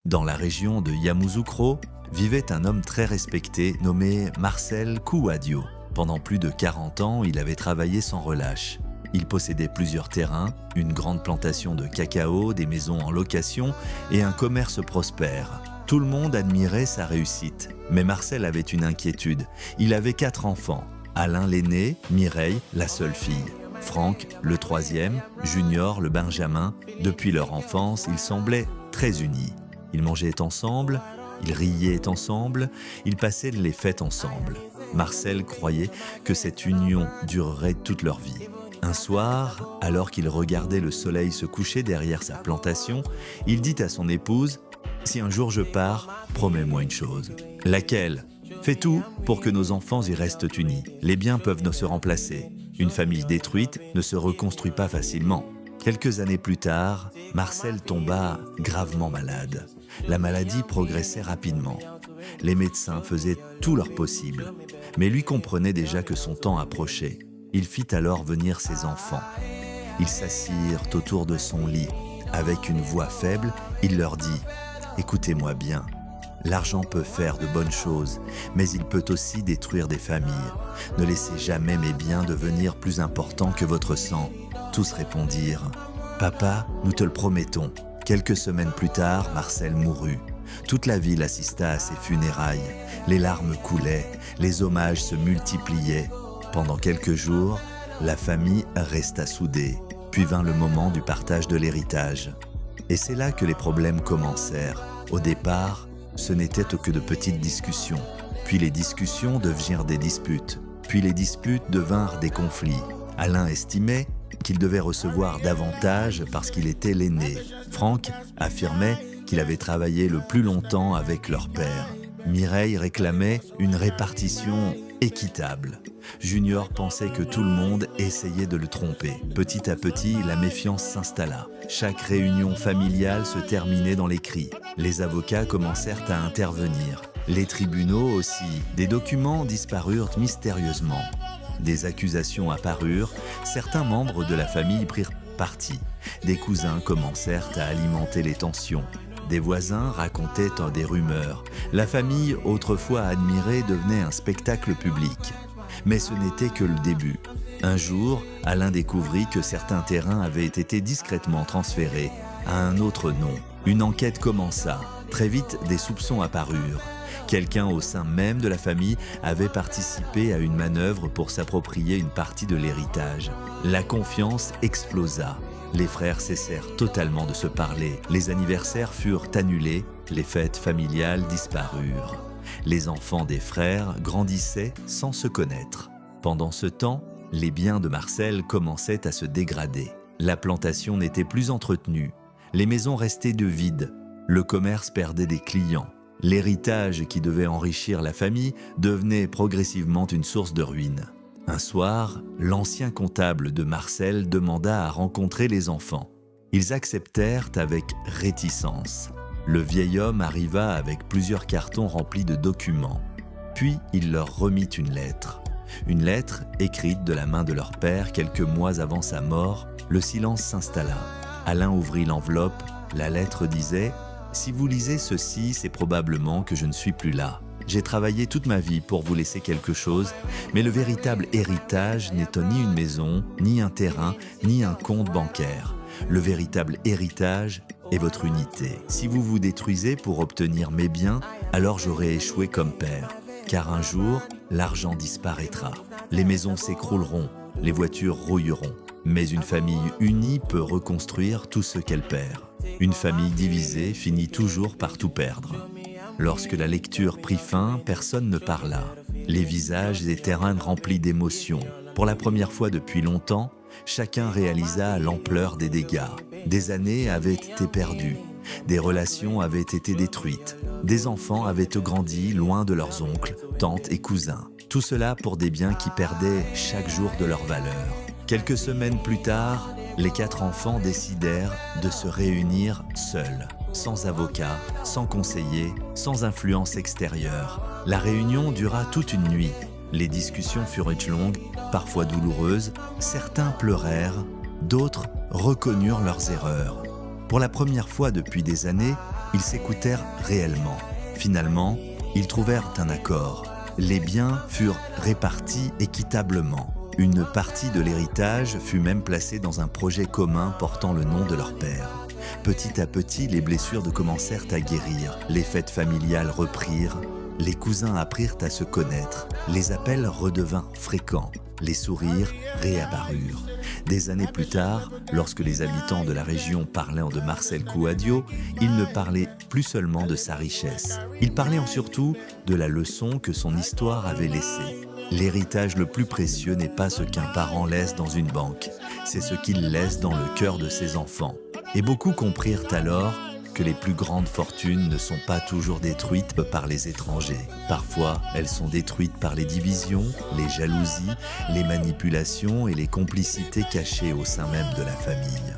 Dans la région de Yamoussoukro, vivait un homme très respecté nommé Marcel Kouadio. Pendant plus de 40 ans, il avait travaillé sans relâche. Il possédait plusieurs terrains, une grande plantation de cacao, des maisons en location et un commerce prospère. Tout le monde admirait sa réussite. Mais Marcel avait une inquiétude. Il avait 4 enfants. Alain l'aîné, Mireille, la seule fille. Franck, le troisième, Junior, le benjamin. Depuis leur enfance, ils semblaient très unis. Ils mangeaient ensemble, ils riaient ensemble, ils passaient les fêtes ensemble. Marcel croyait que cette union durerait toute leur vie. Un soir, alors qu'il regardait le soleil se coucher derrière sa plantation, il dit à son épouse « Si un jour je pars, promets-moi une chose. » « Laquelle ? » ?»« Fais tout pour que nos enfants y restent unis. Les biens peuvent se remplacer. Une famille détruite ne se reconstruit pas facilement. » Quelques années plus tard, Marcel tomba gravement malade. La maladie progressait rapidement. Les médecins faisaient tout leur possible, mais lui comprenait déjà que son temps approchait. Il fit alors venir ses enfants. Ils s'assirent autour de son lit. Avec une voix faible, il leur dit « Écoutez-moi bien. L'argent peut faire de bonnes choses, mais il peut aussi détruire des familles. Ne laissez jamais mes biens devenir plus importants que votre sang. » Tous répondirent « Papa, nous te le promettons. » Quelques semaines plus tard, Marcel mourut. Toute la ville assista à ses funérailles. Les larmes coulaient, les hommages se multipliaient. Pendant quelques jours, la famille resta soudée. Puis vint le moment du partage de l'héritage. Et c'est là que les problèmes commencèrent. Au départ, ce n'était que de petites discussions. Puis les discussions devinrent des disputes. Puis les disputes devinrent des conflits. Alain estimait qu'il devait recevoir davantage parce qu'il était l'aîné. Franck affirmait qu'il avait travaillé le plus longtemps avec leur père. Mireille réclamait une répartition équitable. Junior pensait que tout le monde essayait de le tromper. Petit à petit, la méfiance s'installa. Chaque réunion familiale se terminait dans les cris. Les avocats commencèrent à intervenir. Les tribunaux aussi. Des documents disparurent mystérieusement. Des accusations apparurent. Certains membres de la famille prirent parti. Des cousins commencèrent à alimenter les tensions. Des voisins racontaient des rumeurs. La famille, autrefois admirée, devenait un spectacle public. Mais ce n'était que le début. Un jour, Alain découvrit que certains terrains avaient été discrètement transférés à un autre nom. Une enquête commença. Très vite, des soupçons apparurent. Quelqu'un au sein même de la famille avait participé à une manœuvre pour s'approprier une partie de l'héritage. La confiance explosa. Les frères cessèrent totalement de se parler. Les anniversaires furent annulés. Les fêtes familiales disparurent. Les enfants des frères grandissaient sans se connaître. Pendant ce temps, les biens de Marcel commençaient à se dégrader. La plantation n'était plus entretenue. Les maisons restaient de vides. Le commerce perdait des clients. L'héritage qui devait enrichir la famille devenait progressivement une source de ruine. Un soir, l'ancien comptable de Marcel demanda à rencontrer les enfants. Ils acceptèrent avec réticence. Le vieil homme arriva avec plusieurs cartons remplis de documents. Puis il leur remit une lettre. Une lettre écrite de la main de leur père quelques mois avant sa mort. Le silence s'installa. Alain ouvrit l'enveloppe. La lettre disait « Si vous lisez ceci, c'est probablement que je ne suis plus là. J'ai travaillé toute ma vie pour vous laisser quelque chose, mais le véritable héritage n'est ni une maison, ni un terrain, ni un compte bancaire. Le véritable héritage est votre unité. Si vous vous détruisez pour obtenir mes biens, alors j'aurai échoué comme père. Car un jour, l'argent disparaîtra. Les maisons s'écrouleront, les voitures rouilleront. Mais une famille unie peut reconstruire tout ce qu'elle perd. Une famille divisée finit toujours par tout perdre. » Lorsque la lecture prit fin, personne ne parla. Les visages étaient remplis d'émotions. Pour la première fois depuis longtemps, chacun réalisa l'ampleur des dégâts. Des années avaient été perdues. Des relations avaient été détruites. Des enfants avaient grandi loin de leurs oncles, tantes et cousins. Tout cela pour des biens qui perdaient chaque jour de leur valeur. Quelques semaines plus tard, les 4 enfants décidèrent de se réunir seuls. Sans avocat, sans conseiller, sans influence extérieure. La réunion dura toute une nuit. Les discussions furent longues, parfois douloureuses. Certains pleurèrent, d'autres reconnurent leurs erreurs. Pour la première fois depuis des années, Ils s'écoutèrent réellement. Finalement, ils trouvèrent un accord. Les biens furent répartis équitablement. Une partie de l'héritage fut même placée dans un projet commun portant le nom de leur père. Petit à petit, les blessures commencèrent à guérir. Les fêtes familiales reprirent. Les cousins apprirent à se connaître. Les appels redevinrent fréquents. Les sourires réapparurent. Des années plus tard, lorsque les habitants de la région parlaient de Marcel Kouadio, ils ne parlaient plus seulement de sa richesse. Ils parlaient surtout de la leçon que son histoire avait laissée. L'héritage le plus précieux n'est pas ce qu'un parent laisse dans une banque, c'est ce qu'il laisse dans le cœur de ses enfants. Et beaucoup comprirent alors que les plus grandes fortunes ne sont pas toujours détruites par les étrangers. Parfois, elles sont détruites par les divisions, les jalousies, les manipulations et les complicités cachées au sein même de la famille.